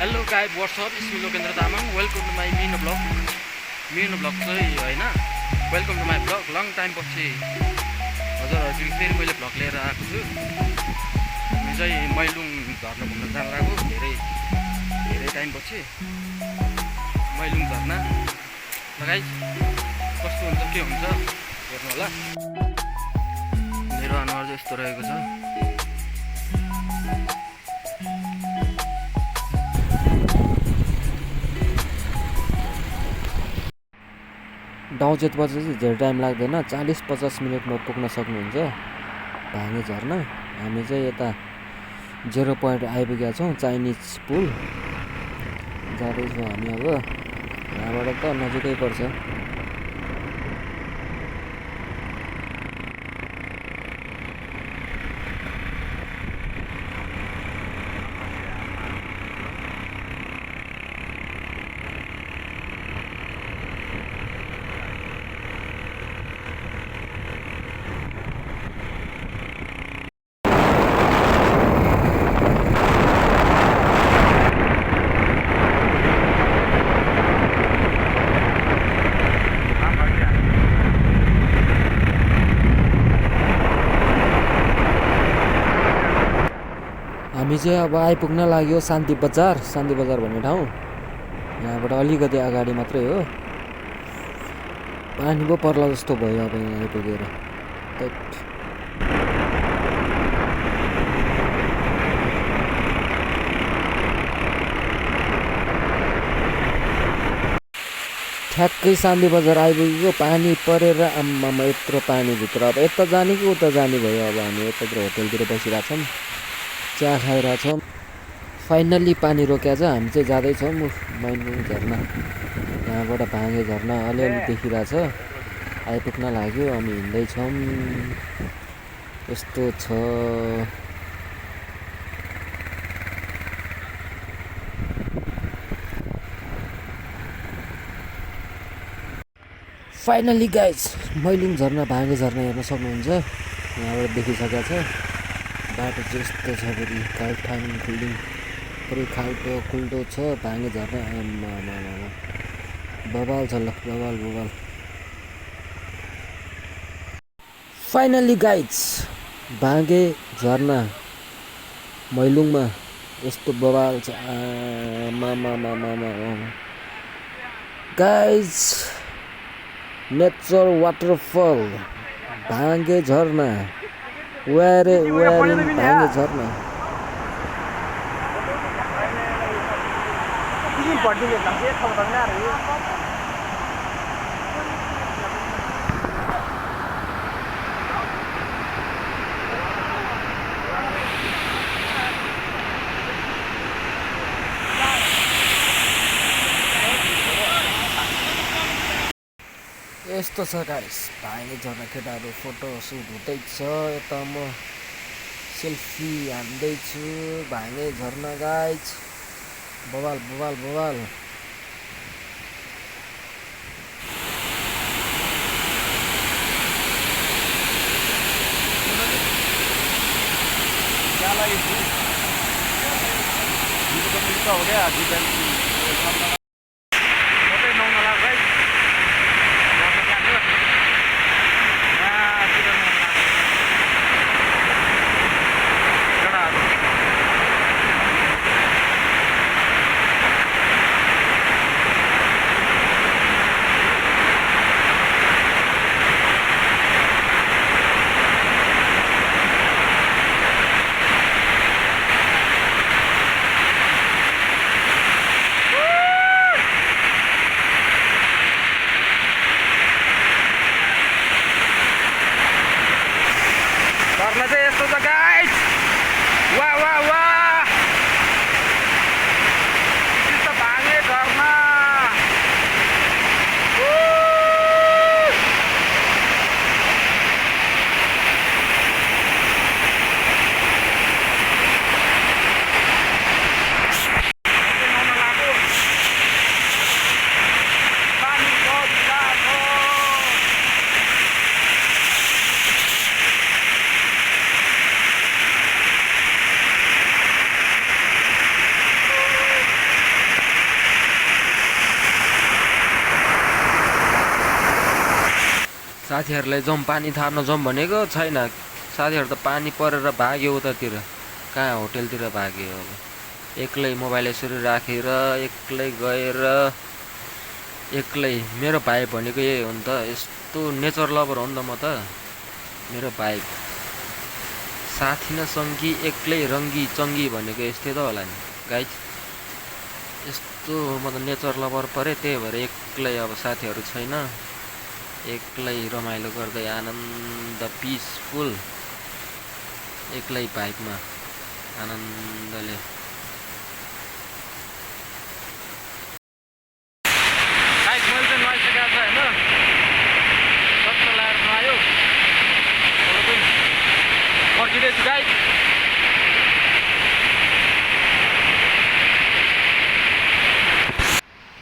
Hello guy what's up is me Lokendra Tamang welcome to my मिनो blog चाहिँ होइन welcome to my blog long time पछि हजुरहरू फेरि मैले ब्लग लिएर आएको छु। हामी चाहिँ मैलुङ झर्ना घुम्न जान लागेको धेरै टाइम पछि मैलुङ झर्ना गाइस कस्तो हुन्छ के हुन्छ हेर्नु होला। मेरो अनुहार चाहिँ यस्तो रहेको छ। डाउजेटबाट चाहिँ धेरै टाइम लाग्दैन, 40-50 मिनटमा पुग्न सक्नुहुन्छ भाङ्गे झर्ना। हामी चाहिँ यता 0 पोइन्ट आइपुगेका छौँ, चाइनिज पुल जाँदैछौँ हामी। अब यहाँबाट त नजिकै पर्छ। हामी चाहिँ अब आइपुग्न लाग्यो शान्ति बजार भन्ने ठाउँ। यहाँबाट अलिकति अगाडि मात्रै हो। पानी पो पर्ला जस्तो भयो अब यहाँ आइपुगेर। ठ्याक्कै शान्ति बजार आइपुगेको, पानी परेर आम्मामा यत्रो पानीभित्र अब यता जाने कि उता जाने भयो। अब हामी यतातिर होटलतिर बसिरहेछौँ, चिया खाइरहेछौँ। फाइनल्ली पानी रोक्या छ। हामी चाहिँ जाँदैछौँ मैलुङ झर्ना। यहाँबाट भाङ्गे झर्ना अलिअलि देखिरहेछ। आइपुग्न लाग्यो, हामी हिँड्दैछौँ। यस्तो छ। फाइनल्ली गाइज मैलुङ झर्ना भाङ्गे झर्ना हेर्न सक्नुहुन्छ। यहाँबाट देखिसकेको छ। बाटो चाहिँ यस्तो छ, फेरि कालठाङ खुल्डिङ पुरै खाल्टो खुल्टो छ। भाङ्गे झर्ना बवाल छ ल, बवाल। फाइनल्ली गाइज भाङ्गे झर्ना मैलुङमा यस्तो बवाल छ। गाइज नेचर वाटरफल भाङ्गे झर्ना वेयरिङ भाङ्गे झर्ना। यस्तो छ गाइस भाङ्गे झर्ना। केटाहरू फोटो सुट हुँदैछ, यता म सेल्फी हान्दैछु। भाङ्गे झर्ना गाइस बवाल। हो गया साथीहरूलाई जाउँ पानी थाप्न जाउँ भनेको छैन। साथीहरू त पानी परेर भाग्यो उतातिर, कहाँ होटेलतिर भाग्यो। अब एक्लै मोबाइल यसरी राखेर एक्लै गएर एक्लै। मेरो भाइ भनेको यही हो नि त, यस्तो नेचर लभर हो नि त म त। मेरो भाइ साथी न सङ्गी एक्लै रङ्गी चङ्गी भनेको यस्तै त होला नि गाइज। यस्तो म त नेचर लभर परेँ, त्यही भएर एक्लै। अब साथीहरू छैन, एक्लै रमाइलो गर्दै आनन्द पिसफुल एक्लै बाइकमा आनन्दले।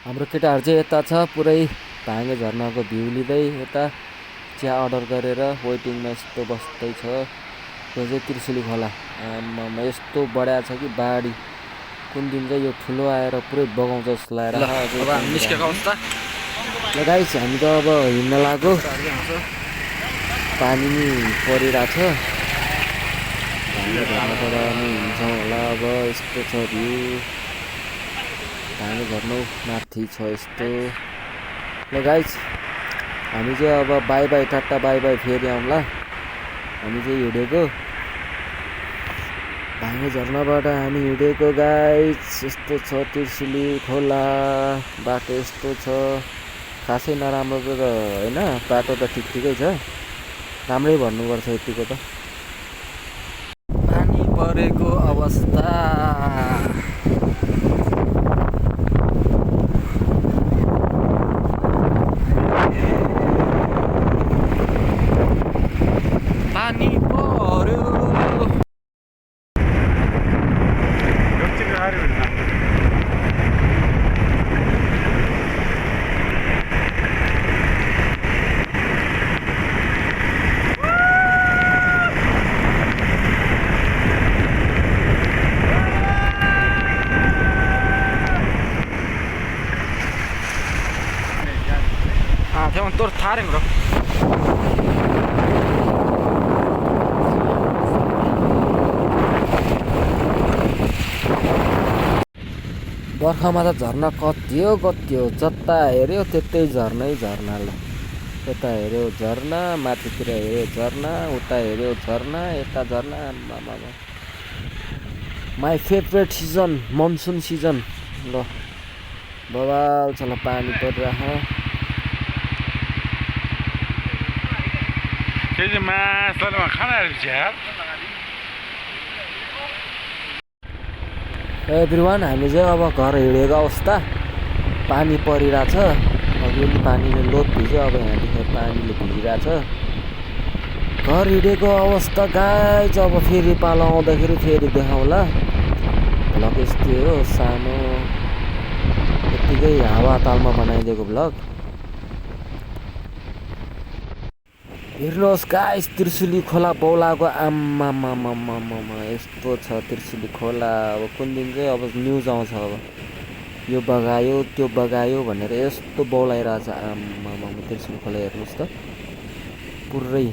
हाम्रो केटाहरू चाहिँ यता छ पुरै भाङ्गे झरनाको भ्यू लिँदै यता चिया अर्डर गरेर वेटिङमा यस्तो बस्दैछ। यो चाहिँ त्रिशुली खोला, आमामा यस्तो बढाएको छ कि बाढी। कुन दिन चाहिँ यो ठुलो आएर पुरै बगाउँछ जस्तो लागेर। ल गाइस हामी त अब हिँड्न लाग्यो, पानी नि परिरहेछ। भाङ्गे झर्नाबाट नि हिँड्छौँ होला अब। यस्तो छ भ्यू, भाङ्गे झर्ना माथि छ यस्तो। ल गाइस हामी चाहिँ अब by by tata bye by, फेरि आउँला। हामी चाहिँ हिँडेको भाङ्गे झर्नाबाट हामी हिँडेको गाइस। यस्तो छ त्रिशुली खोला, बाटो यस्तो छ। खासै नराम्रो त होइन, बाटो त ठिक ठिकै छ, राम्रै भन्नुपर्छ यतिको त। पानी परेको अवस्था पानी पर्यो। Theo un tortare bro. बर्खामा त झर्ना कति हो जता हेऱ्यो त्यतै झर्नै झर्ना। ल यता हेऱ्यो झर्ना, माथितिर हेऱ्यो झर्ना, उता हेऱ्यो झर्ना, यता झर्ना। My favourite season monsoon season. ल बवाल छ। ल पानी परिरह। एभ्रिवान हामी चाहिँ अब घर हिँडेको अवस्था, पानी परिरहेछ। अघि पानीले लोत भिज्यो, अब यहाँदेखि पानीले भिजिरहेछ। घर हिँडेको अवस्था गाइज। अब फेरि पालो आउँदाखेरि फेरि देखाउँला। भ्लग यस्तै हो, सानो यत्तिकै हावा तालमा बनाइदिएको भ्लग। हेर्नुहोस् गाइस त्रिशुली खोला बौलाको। आम्मामामामामा यस्तो छ त्रिशुली खोला। अब कुन दिन चाहिँ अब न्युज आउँछ, अब यो बगायो त्यो बगायो भनेर यस्तो बौलाइरहेछ। आम्मामामा त्रिशुली खोला हेर्नुहोस् त, पुरै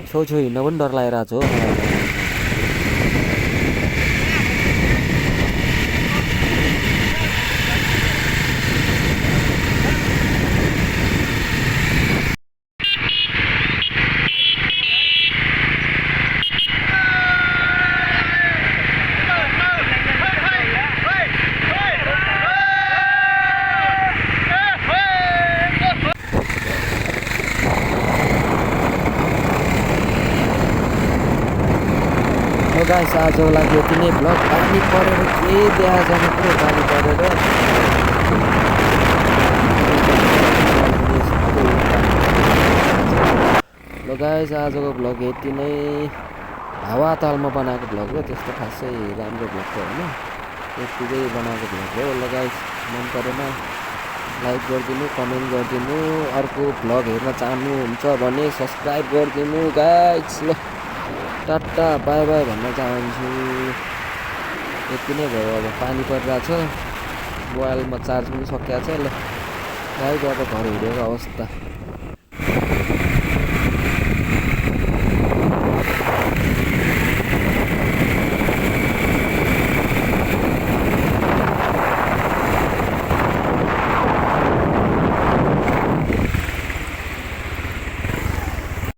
छेउछेउ हिँड्न पनि डर लागिरहेछ हो। गाइस आजको लागि यति नै भ्लग। पानी परेर के देखा छैन, पुरै पानी परेर। ल गाइस आजको भ्लग यति नै, हावा तालमा बनाएको भ्लग हो, त्यस्तो खासै राम्रो भ्लग त होइन, यतिकै बनाएको भ्लग हो। ल गाइस मन परेन लाइक गरिदिनु, कमेन्ट गरिदिनु। अर्को भ्लग हेर्न चाहनुहुन्छ भने सब्सक्राइब गरिदिनु गाइस। ल टाटा बाई बाई भन्न चाहन्छु। यति नै भयो। अब पानी परिरहेछ, मोबाइलमा चार्ज पनि सकिएको छ। ल गाइस अब घर हिँडेको अवस्था।